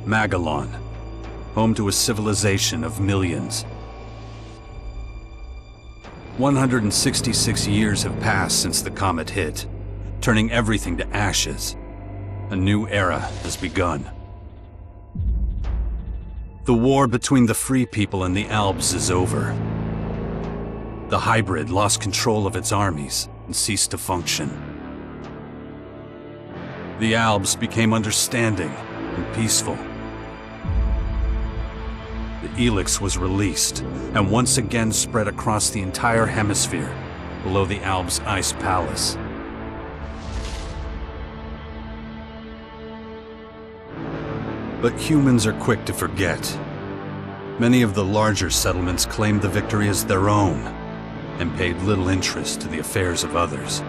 Magellan, home to a civilization of millions. 166 years have passed since the comet hit, turning everything to ashes. A new era has begun. The war between the free people and the Alps is over. The hybrid lost control of its armies and ceased to function. The Alps became understanding and peaceful. The ELEX was released and once again spread across the entire hemisphere below the Alps' ice palace. But humans are quick to forget. Many of the larger settlements claimed the victory as their own and paid little interest to the affairs of others.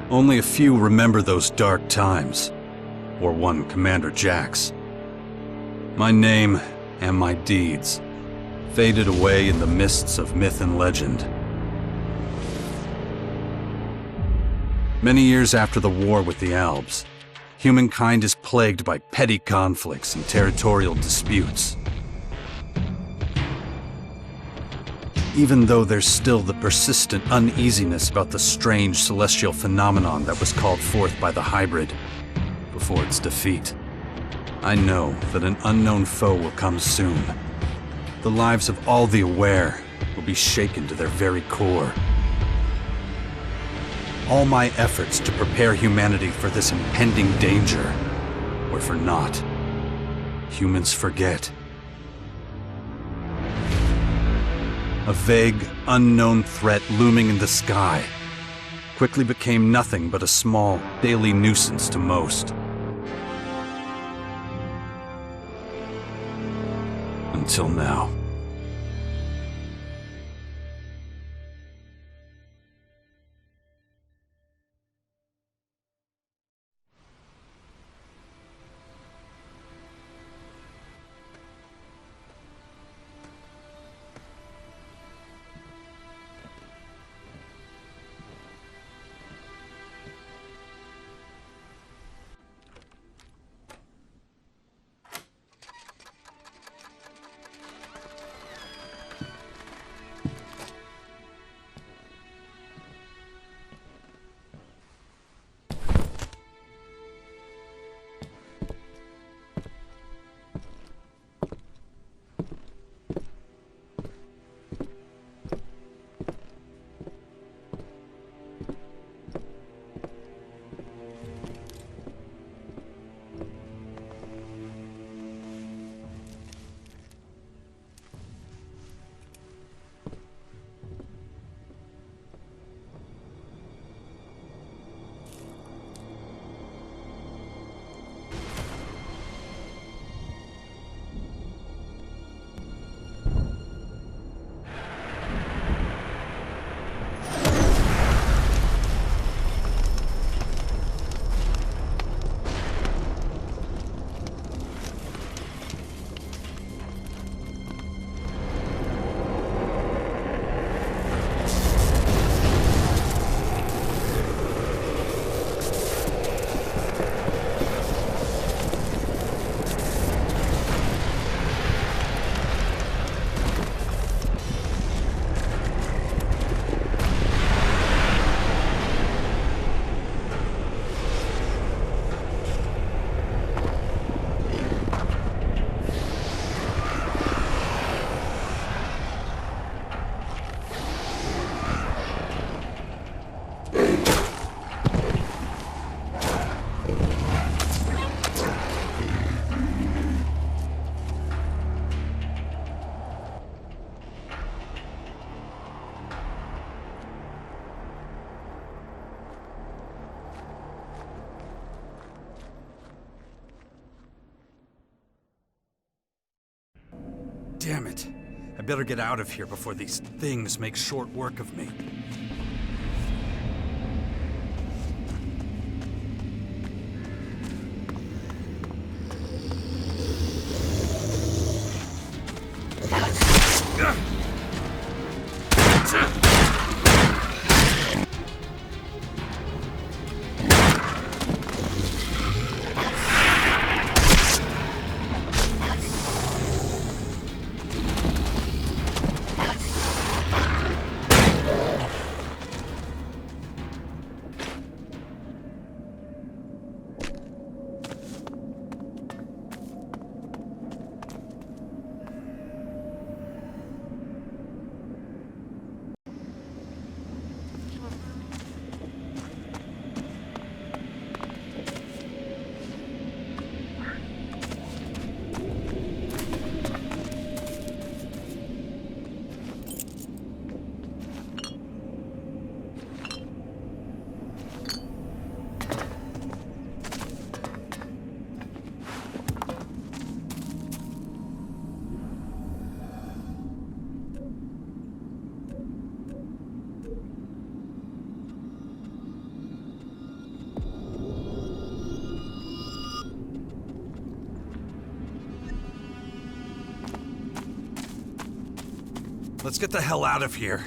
Only a few remember those dark times, or one Commander Jax. My name and my deeds faded away in the mists of myth and legend. Many years after the war with the Alps, humankind is plagued by petty conflicts and territorial disputes. Even though there's still the persistent uneasiness about the strange celestial phenomenon that was called forth by the hybrid before its defeat, I know that an unknown foe will come soon. The lives of all the aware will be shaken to their very core. All my efforts to prepare humanity for this impending danger were for naught. Humans forget. A vague, unknown threat looming in the sky quickly became nothing but a small, daily nuisance to most. Until now. Damn it. I better get out of here before these things make short work of me. Let's get the hell out of here.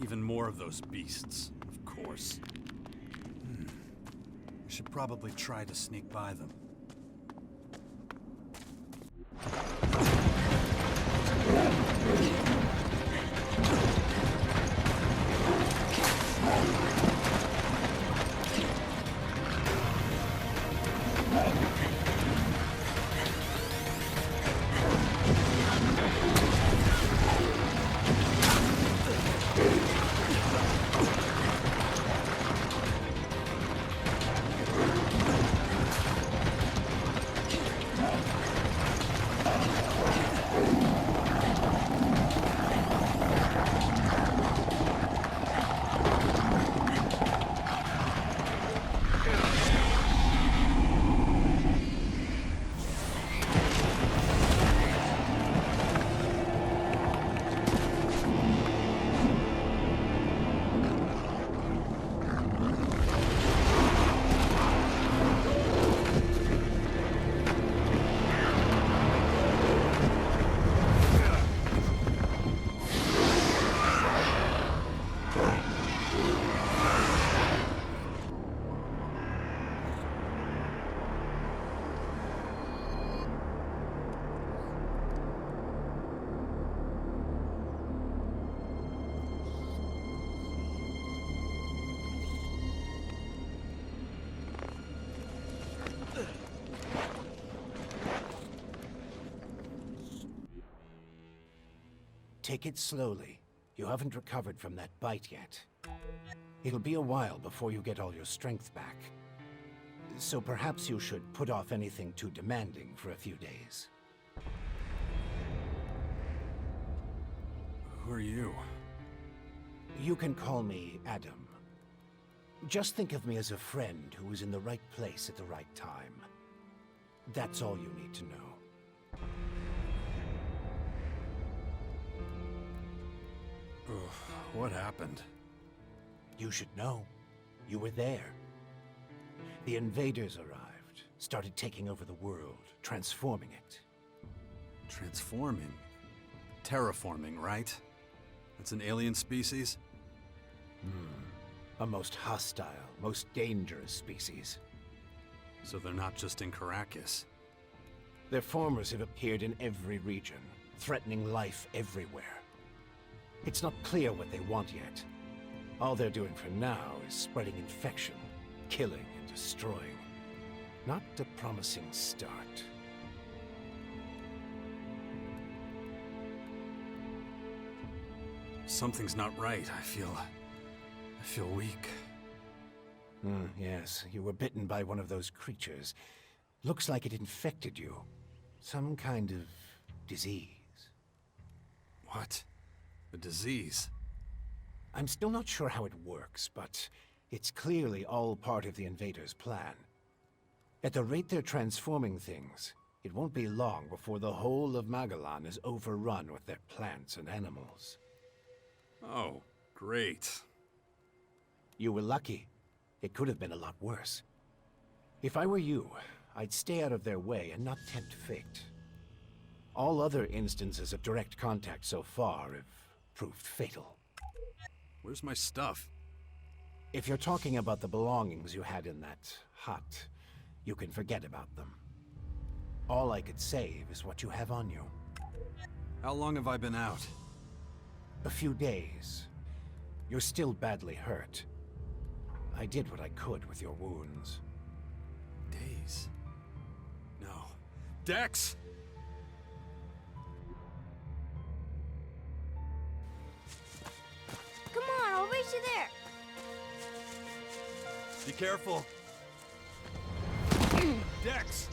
Even more of those beasts, of course. I should probably try to sneak by them. Take it slowly. You haven't recovered from that bite yet. It'll be a while before you get all your strength back. So perhaps you should put off anything too demanding for a few days. Who are you? You can call me Adam. Just think of me as a friend who was in the right place at the right time. That's all you need to know. What happened? You should know. You were there. The invaders arrived, started taking over the world, transforming it. Transforming? Terraforming, right? That's an alien species? A most hostile, most dangerous species. So they're not just in Caracas. Their formers have appeared in every region, threatening life everywhere. It's not clear what they want yet. All they're doing for now is spreading infection, killing and destroying. Not a promising start. Something's not right. I feel I feel weak. Yes, you were bitten by one of those creatures. Looks like it infected you. Some kind of disease. What? A disease? I'm still not sure how it works, but it's clearly all part of the invaders' plan. At the rate they're transforming things, it won't be long before the whole of Magalan is overrun with their plants and animals. Oh, great. You were lucky. It could have been a lot worse. If I were you, I'd stay out of their way and not tempt fate. All other instances of direct contact so far have proved fatal. Where's my stuff? If you're talking about the belongings you had in that hut, you can forget about them. All I could save is what you have on you. How long have I been out? A few days. You're still badly hurt. I did what I could with your wounds. Days? No. Dex! Come on, I'll race you there. Be careful. Dex!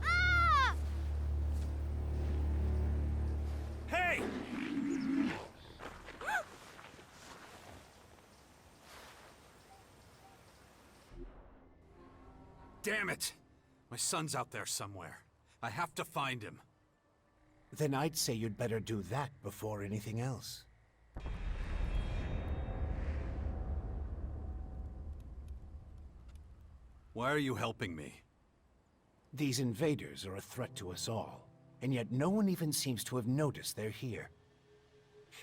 Ah! Hey! Damn it! My son's out there somewhere. I have to find him. Then I'd say you'd better do that before anything else. Why are you helping me? These invaders are a threat to us all, and yet no one even seems to have noticed they're here.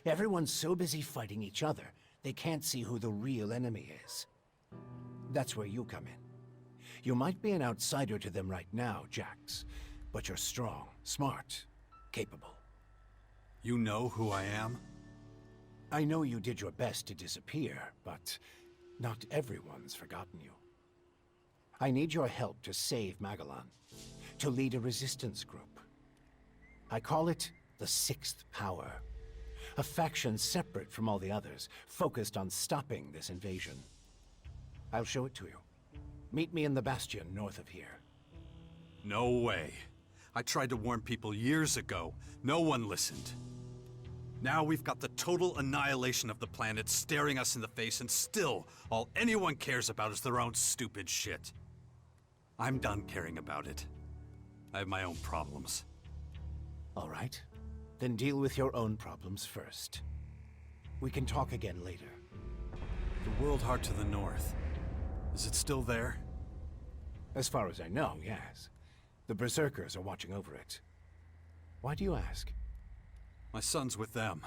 Everyone's so busy fighting each other, they can't see who the real enemy is. That's where you come in. You might be an outsider to them right now, Jax, but you're strong, smart, capable. You know who I am? I know you did your best to disappear, but not everyone's forgotten you. I need your help to save Magalan, to lead a resistance group. I call it the Sixth Power, a faction separate from all the others, focused on stopping this invasion. I'll show it to you. Meet me in the bastion north of here. No way. I tried to warn people years ago. No one listened. Now we've got the total annihilation of the planet staring us in the face, and still, all anyone cares about is their own stupid shit. I'm done caring about it. I have my own problems. All right. Then deal with your own problems first. We can talk again later. The world heart to the north. Is it still there? As far as I know, yes. The Berserkers are watching over it. Why do you ask? My son's with them.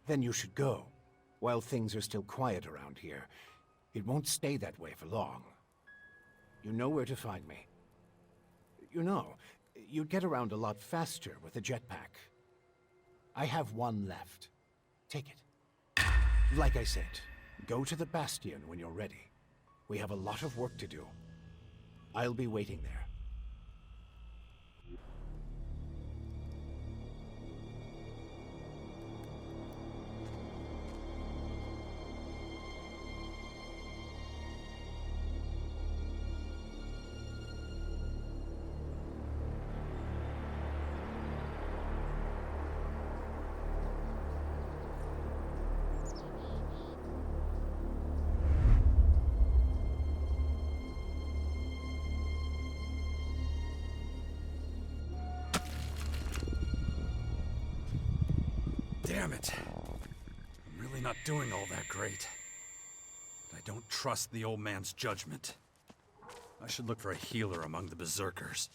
Then you should go, while things are still quiet around here. It won't stay that way for long. You know where to find me. You know, you'd get around a lot faster with a jetpack. I have one left. Take it. Like I said, go to the Bastion when you're ready. We have a lot of work to do. I'll be waiting there. Damn it. I'm really not doing all that great. But I don't trust the old man's judgment. I should look for a healer among the berserkers.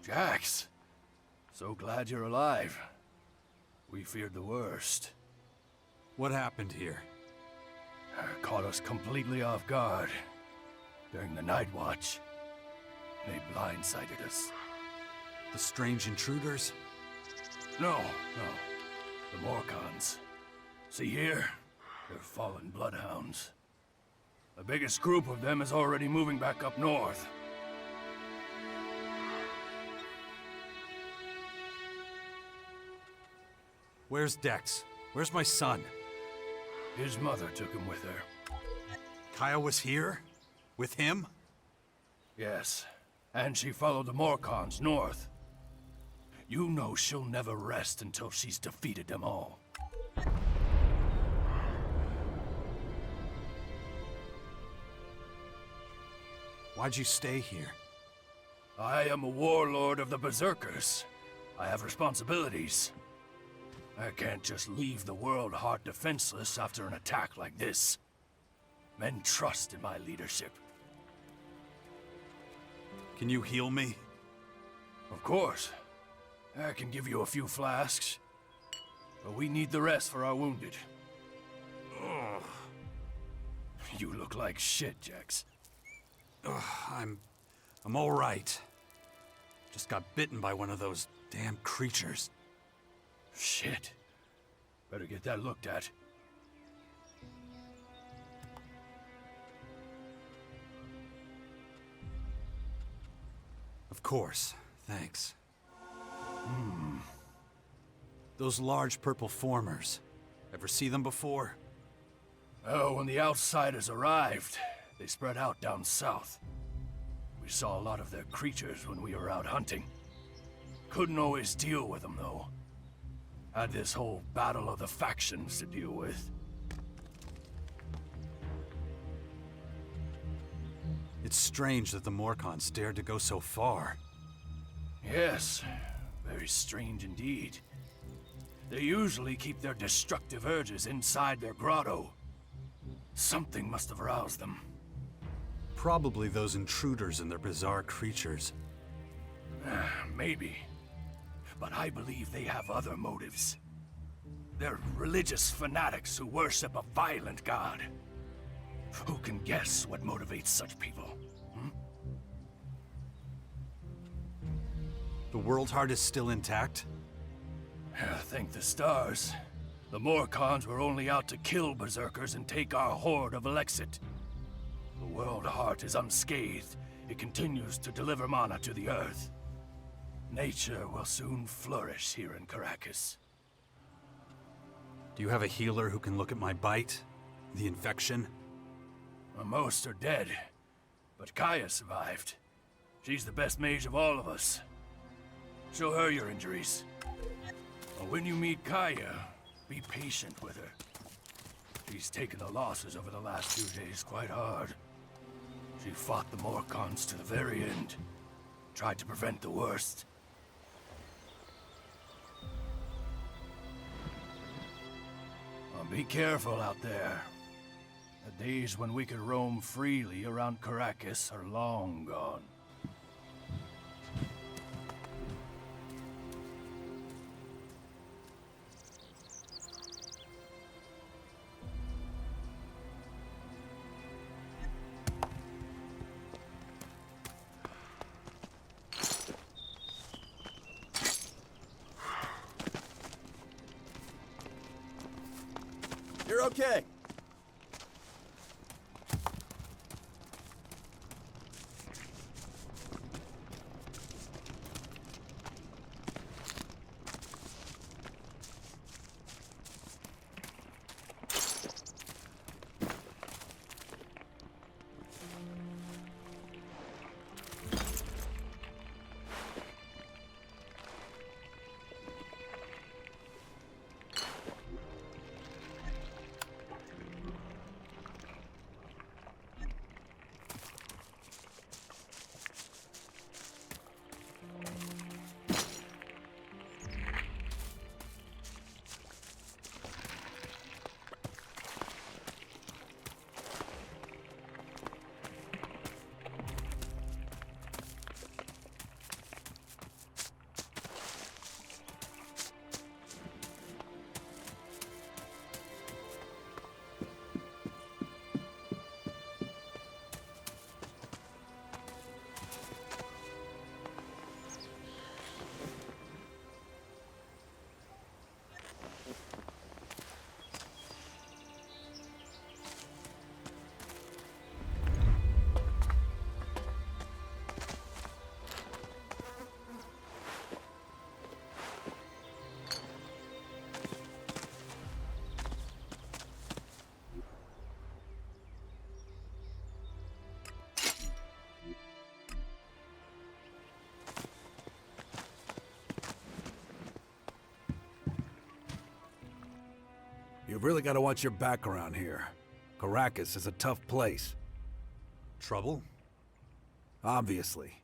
Jax, so glad you're alive. We feared the worst. What happened here? Caught us completely off guard. During the night watch, they blindsided us. The strange intruders? No. The Morcons. See here? They're fallen bloodhounds. The biggest group of them is already moving back up north. Where's Dex? Where's my son? His mother took him with her. Kaya was here? With him? Yes, and she followed the Morcons north. You know she'll never rest until she's defeated them all. Why'd you stay here? I am a warlord of the Berserkers. I have responsibilities. I can't just leave the world heart defenseless after an attack like this. Men trust in my leadership. Can you heal me? Of course. I can give you a few flasks. But we need the rest for our wounded. Ugh. You look like shit, Jax. Ugh, I'm all right. Just got bitten by one of those damn creatures. Shit. Better get that looked at. Of course. Thanks. Those large purple formers. Ever see them before? Oh, when the outsiders arrived, they spread out down south. We saw a lot of their creatures when we were out hunting. Couldn't always deal with them, though. Had this whole battle of the factions to deal with. It's strange that the Morcons dared to go so far. Yes, very strange indeed. They usually keep their destructive urges inside their grotto. Something must have roused them. Probably those intruders and their bizarre creatures. Maybe. But I believe they have other motives. They're religious fanatics who worship a violent god. Who can guess what motivates such people? The World Heart is still intact? Thank the stars. The Morcons were only out to kill Berserkers and take our horde of ELEX2. The World Heart is unscathed. It continues to deliver mana to the Earth. Nature will soon flourish here in Caracas. Do you have a healer who can look at my bite? The infection? Most are dead, but Kaya survived. She's the best mage of all of us. Show her your injuries. When you meet Kaya, be patient with her. She's taken the losses over the last few days quite hard. She fought the Morcons to the very end. Tried to prevent the worst. Be careful out there. The days when we could roam freely around Caracas are long gone. You're okay. You've really got to watch your back around here. Caracas is a tough place. Trouble? Obviously.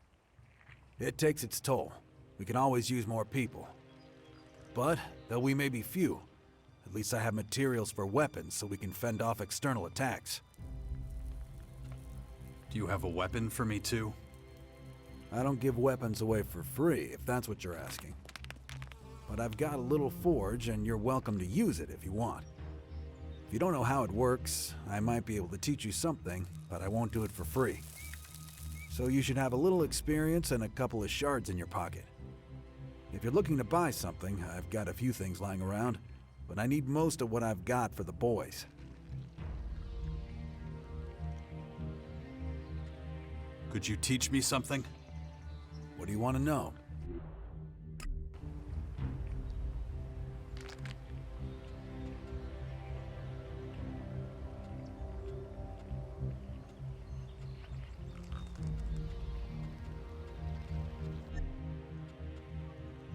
It takes its toll. We can always use more people. But, though we may be few, at least I have materials for weapons so we can fend off external attacks. Do you have a weapon for me too? I don't give weapons away for free, if that's what you're asking. But I've got a little forge, and you're welcome to use it if you want. If you don't know how it works, I might be able to teach you something, but I won't do it for free. So you should have a little experience and a couple of shards in your pocket. If you're looking to buy something, I've got a few things lying around, but I need most of what I've got for the boys. Could you teach me something? What do you want to know?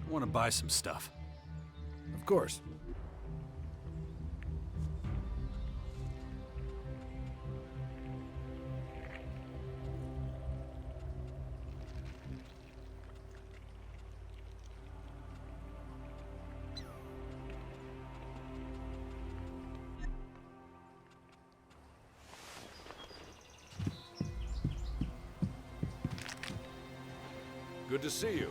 I want to buy some stuff. Of course. Good to see you.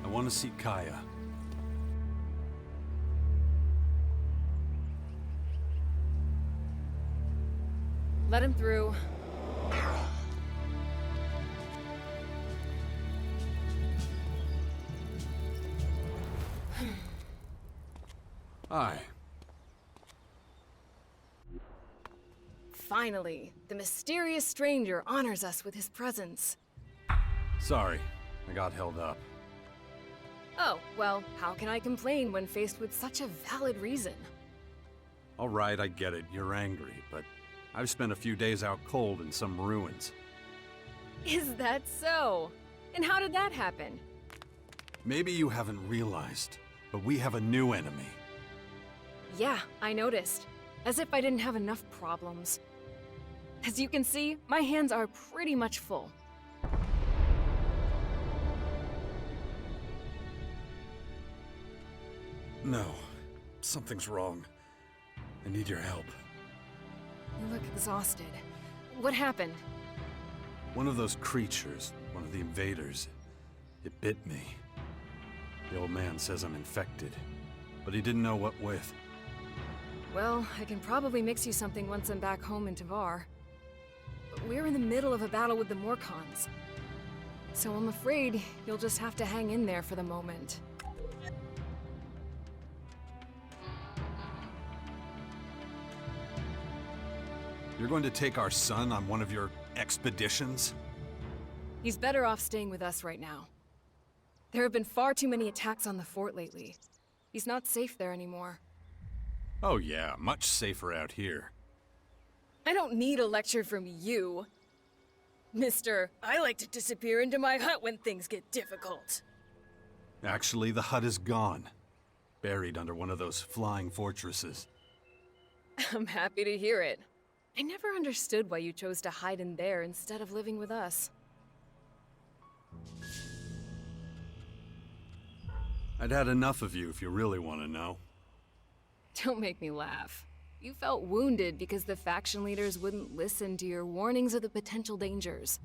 I want to see Kaya. Let him through. Hi. Finally, the mysterious stranger honors us with his presence. Sorry, I got held up. Oh, well, how can I complain when faced with such a valid reason? All right, I get it. You're angry, but I've spent a few days out cold in some ruins. Is that so? And how did that happen? Maybe you haven't realized, but we have a new enemy. Yeah, I noticed. As if I didn't have enough problems. As you can see, my hands are pretty much full. No, something's wrong. I need your help. You look exhausted. What happened? One of those creatures, one of the invaders, it bit me. The old man says I'm infected, but he didn't know what with. Well, I can probably mix you something once I'm back home in Tavar. But we're in the middle of a battle with the Morcons. So I'm afraid you'll just have to hang in there for the moment. You're going to take our son on one of your expeditions? He's better off staying with us right now. There have been far too many attacks on the fort lately. He's not safe there anymore. Oh yeah, much safer out here. I don't need a lecture from you. Mister, I like to disappear into my hut when things get difficult. Actually, the hut is gone. Buried under one of those flying fortresses. I'm happy to hear it. I never understood why you chose to hide in there instead of living with us. I'd had enough of you if you really want to know. Don't make me laugh. You felt wounded because the faction leaders wouldn't listen to your warnings of the potential dangers.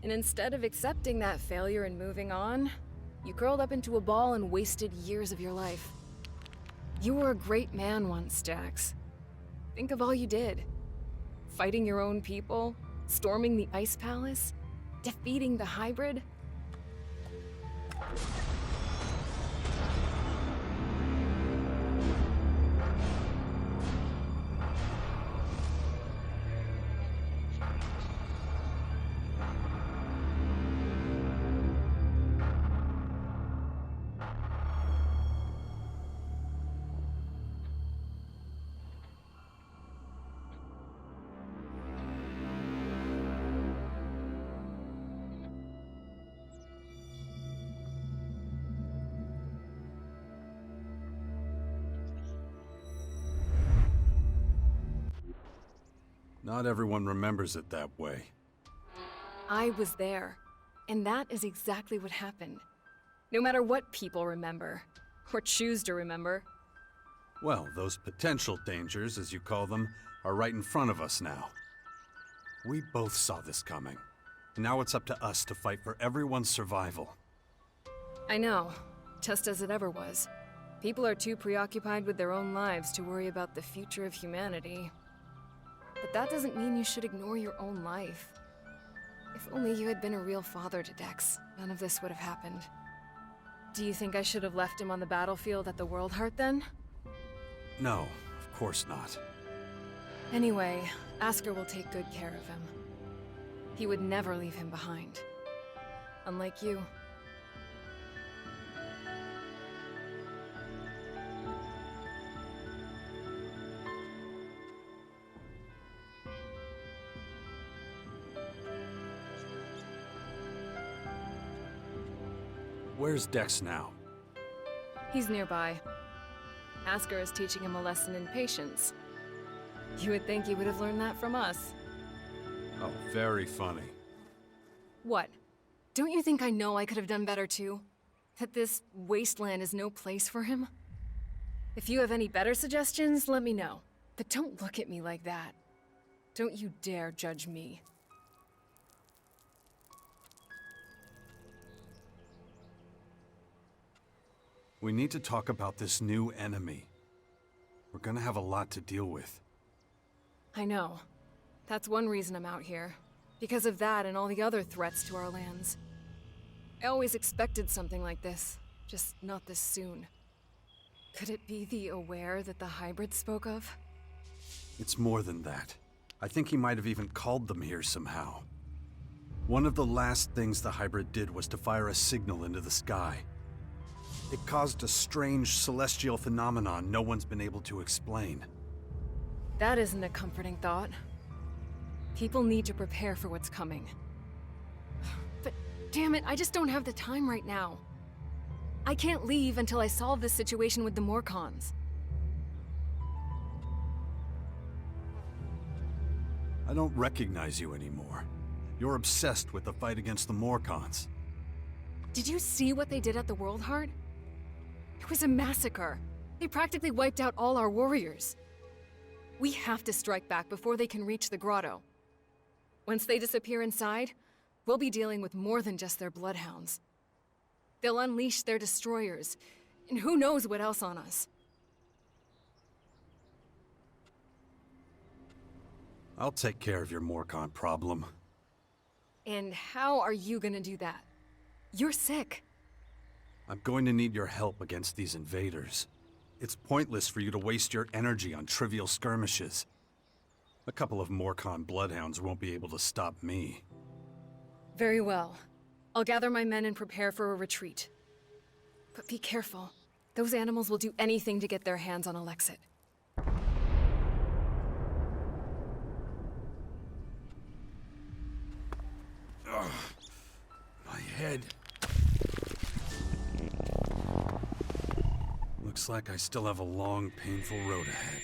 And instead of accepting that failure and moving on, you curled up into a ball and wasted years of your life. You were a great man once, Jax. Think of all you did. Fighting your own people, storming the Ice Palace, defeating the hybrid. Not everyone remembers it that way. I was there, and that is exactly what happened. No matter what people remember, or choose to remember. Well, those potential dangers, as you call them, are right in front of us now. We both saw this coming. Now it's up to us to fight for everyone's survival. I know, just as it ever was. People are too preoccupied with their own lives to worry about the future of humanity. But that doesn't mean you should ignore your own life. If only you had been a real father to Dex, none of this would have happened. Do you think I should have left him on the battlefield at the World Heart then? No, of course not. Anyway, Asker will take good care of him. He would never leave him behind. Unlike you. Where's Dex now? He's nearby. Asker is teaching him a lesson in patience. You would think he would have learned that from us. Oh, very funny. What? Don't you think I know I could have done better too? That this wasteland is no place for him? If you have any better suggestions, let me know. But don't look at me like that. Don't you dare judge me. We need to talk about this new enemy. We're gonna have a lot to deal with. I know. That's one reason I'm out here. Because of that and all the other threats to our lands. I always expected something like this, just not this soon. Could it be the aware that the hybrid spoke of? It's more than that. I think he might have even called them here somehow. One of the last things the hybrid did was to fire a signal into the sky. It caused a strange celestial phenomenon no one's been able to explain. That isn't a comforting thought. People need to prepare for what's coming. But damn it, I just don't have the time right now. I can't leave until I solve this situation with the Morcons. I don't recognize you anymore. You're obsessed with the fight against the Morcons. Did you see what they did at the World Heart? It was a massacre. They practically wiped out all our warriors. We have to strike back before they can reach the grotto. Once they disappear inside, we'll be dealing with more than just their bloodhounds. They'll unleash their destroyers, and who knows what else on us. I'll take care of your Morcon problem. And how are you gonna do that? You're sick. I'm going to need your help against these invaders. It's pointless for you to waste your energy on trivial skirmishes. A couple of Morcon bloodhounds won't be able to stop me. Very well. I'll gather my men and prepare for a retreat. But be careful. Those animals will do anything to get their hands on Alexit. Ugh. My head. Looks like I still have a long, painful road ahead.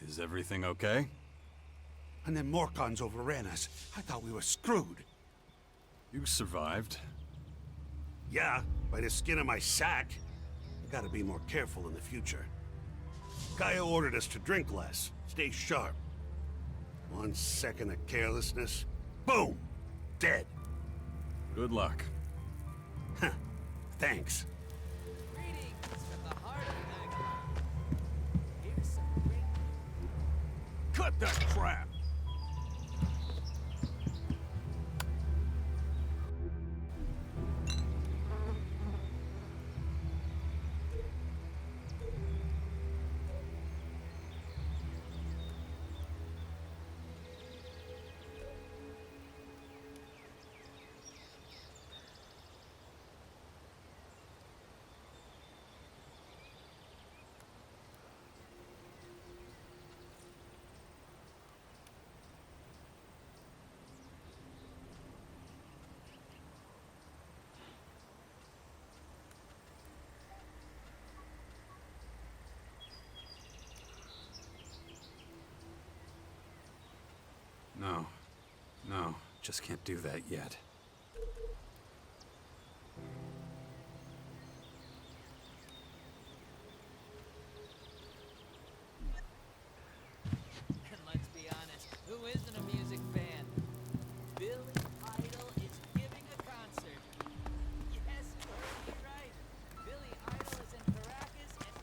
Is everything okay? And then Morcons overran us. I thought we were screwed. You survived. Yeah, by the skin of my sack. I gotta be more careful in the future. Gaia ordered us to drink less, stay sharp. 1 second of carelessness, boom! Dead. Good luck. Huh. Thanks. Cut that crap! No, just can't do that yet. And let's be honest, who isn't a music fan? Billy Idol is giving a concert. Yes, you heard me right. Billy Idol is in Caracas and...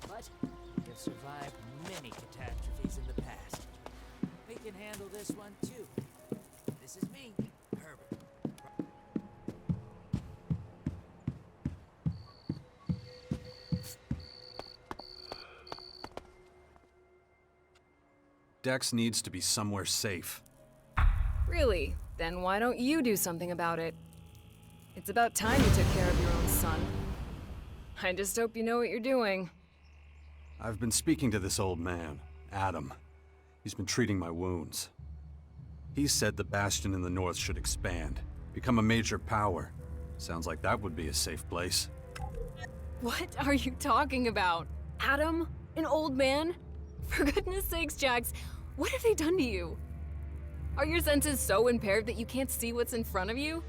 But you've survived many catastrophes in the past. We can handle this one too. This is me, Herbert. Dex needs to be somewhere safe. Really? Then why don't you do something about it? It's about time you took care of your own son. I just hope you know what you're doing. I've been speaking to this old man, Adam. He's been treating my wounds. He said the Bastion in the north should expand, become a major power. Sounds like that would be a safe place. What are you talking about? Adam? An old man? For goodness sakes, Jax, what have they done to you? Are your senses so impaired that you can't see what's in front of you?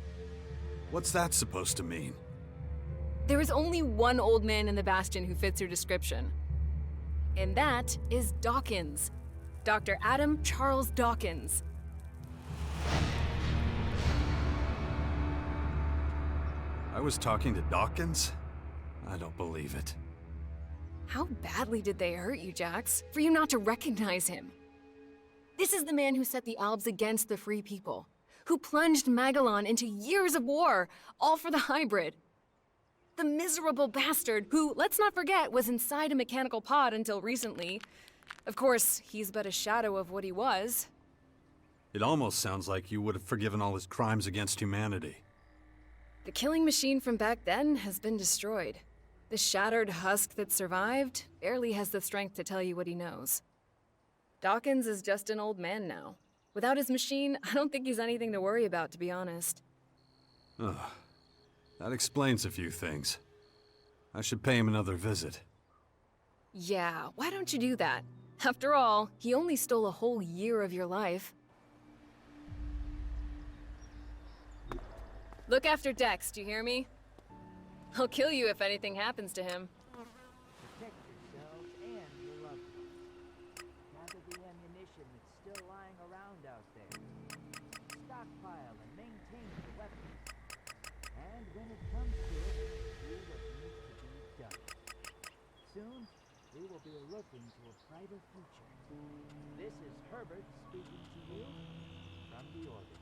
What's that supposed to mean? There is only one old man in the Bastion who fits your description. And that is Dawkins. Dr. Adam Charles Dawkins. I was talking to Dawkins? I don't believe it. How badly did they hurt you, Jax, for you not to recognize him? This is the man who set the Albs against the Free People, who plunged Magellan into years of war, all for the hybrid. The miserable bastard who, let's not forget, was inside a mechanical pod until recently. Of course, he's but a shadow of what he was. It almost sounds like you would have forgiven all his crimes against humanity. The killing machine from back then has been destroyed. The shattered husk that survived barely has the strength to tell you what he knows. Dawkins is just an old man now. Without his machine, I don't think he's anything to worry about, to be honest. Ugh. That explains a few things. I should pay him another visit. Yeah, why don't you do that? After all, he only stole a whole year of your life. Look after Dex, do you hear me? I'll kill you if anything happens to him. Protect yourselves and your loved ones. Gather the ammunition that's still lying around out there. Stockpile and maintain the weapons. And when it comes to it, do what needs to be done. Soon, we will be looking to a brighter future. This is Herbert speaking to you from the orbit.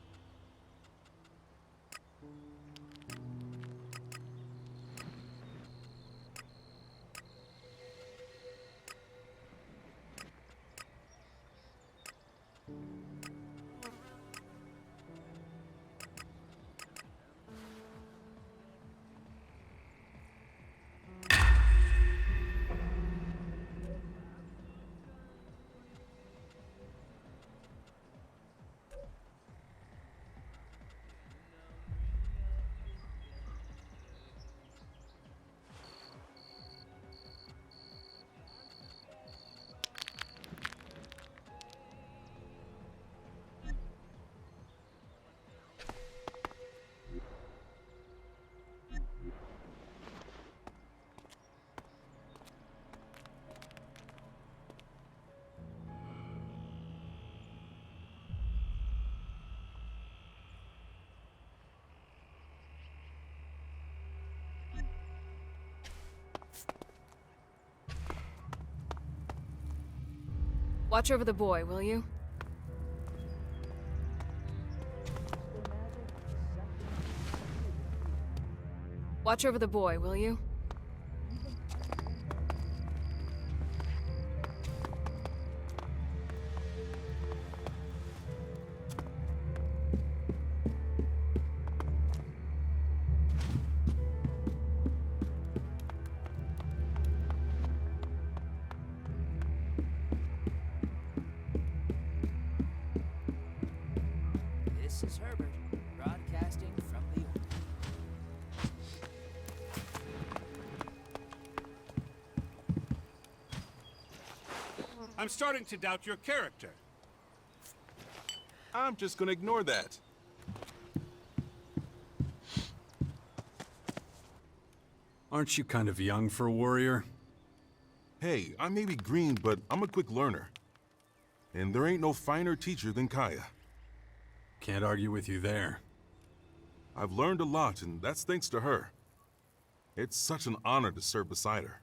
Watch over the boy, will you? Watch over the boy, will you? This is Herbert, broadcasting from the orbit. I'm starting to doubt your character. I'm just gonna ignore that. Aren't you kind of young for a warrior? Hey, I may be green, but I'm a quick learner. And there ain't no finer teacher than Kaya. Can't argue with you there. I've learned a lot, and that's thanks to her. It's such an honor to serve beside her.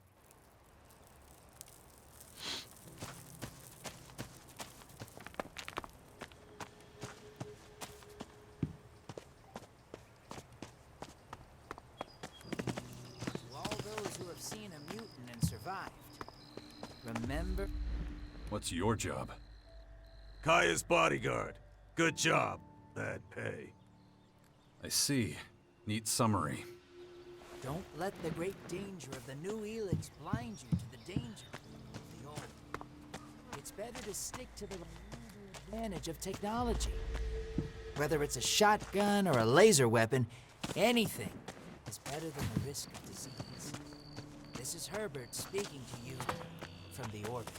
To all those who have seen a mutant and survived, remember? What's your job? Kaya's bodyguard. Good job. Bad pay. I see. Neat summary. Don't let the great danger of the new ELEX blind you to the danger of the old. It's better to stick to the advantage of technology. Whether it's a shotgun or a laser weapon, anything is better than the risk of disease. This is Herbert speaking to you from the orbit.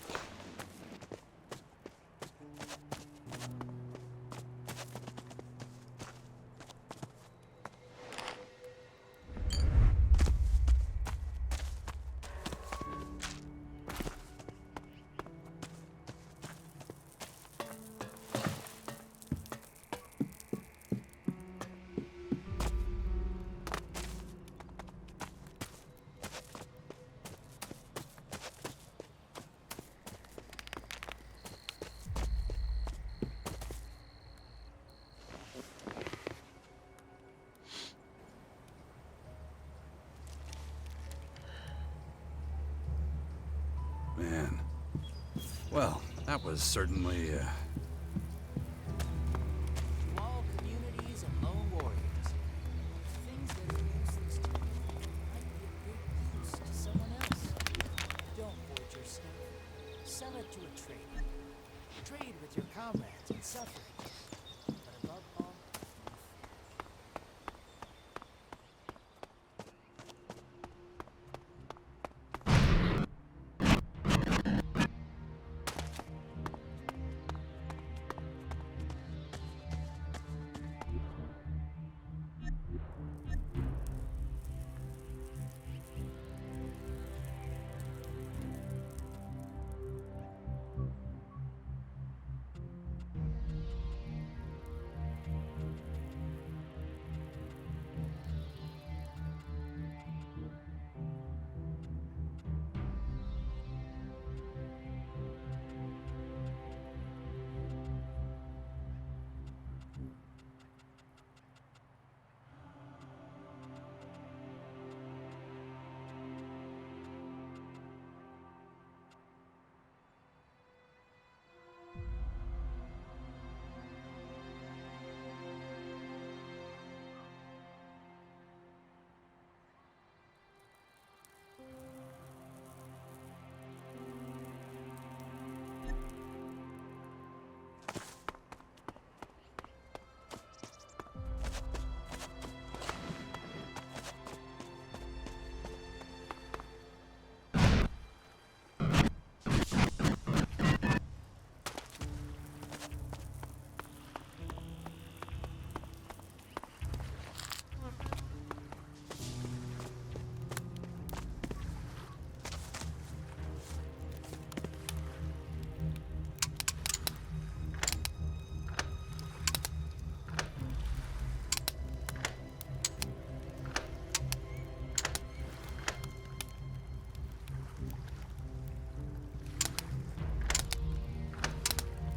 Man. Well, that was certainly, To all communities and lone warriors, things that are useless to you might be of great use to someone else. Don't hoard your stuff. Sell it to a trader. Trade with your comrades in suffering. But above all,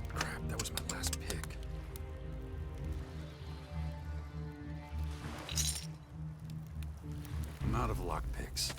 crap, that was my last pick. I'm out of lockpicks.